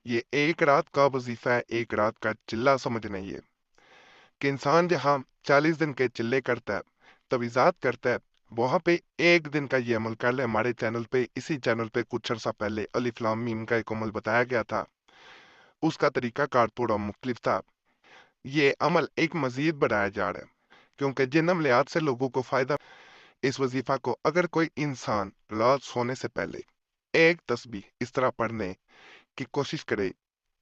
ये एक रात का वजीफा है, एक रात का चिल्ला समझना ये कि इंसान जहाँ 40 दिन के चिल्ले करता है, तवीज़ात करता है, वहां पे एक दिन का ये अमल कर ले। हमारे चैनल पे, इसी चैनल पे कुछ अर्सा पहले अलिफ लाम मीम का एक अमल बताया गया था। उसका तरीका कार थोड़ा मुख्तलिफ था। ये अमल एक मजीद बढ़ाया जा रहा है क्योंकि जिन अमलियात से लोगों को फायदा, इस वजीफा को अगर कोई इंसान रात सोने से पहले एक तस्बीह इस तरह पढ़ने की कोशिश करे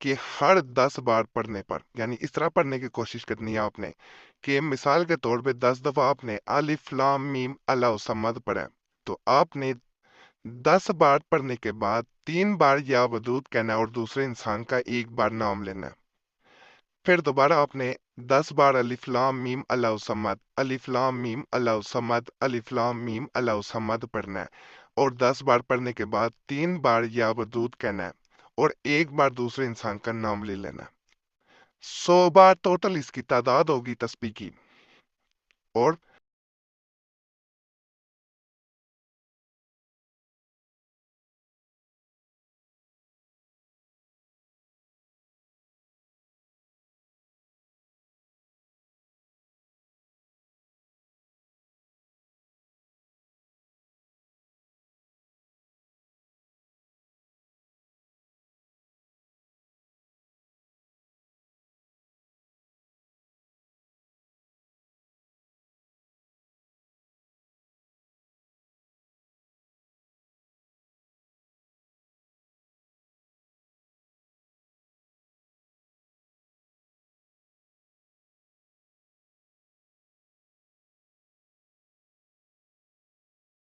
कि हर 10 बार पढ़ने पर, यानी इस तरह पढ़ने की कोशिश करनी है आपने कि मिसाल के तौर पे 10 दफा आपने अलिफ लाम मीम अल्लाह सम्मद पढ़ा है, तो आपने 10 बार पढ़ने के बाद 3 बार या वदूद कहना है और दूसरे इंसान का 1 बार नाम लेना है। फिर दोबारा आपने 10 बार अलिफ लाम मीम अल्लाह सम्मद, अलिफ लाम मीम अल्लाह सम्मद, अलिफ लाम मीम अल्लाह सम्मद पढ़ना है और 10 बार पढ़ने के बाद 3 बार या वदूद कहना है और 1 बार दूसरे इंसान का नाम ले लेना है। 100 बार टोटल इसकी तादाद होगी तस्बीह की। और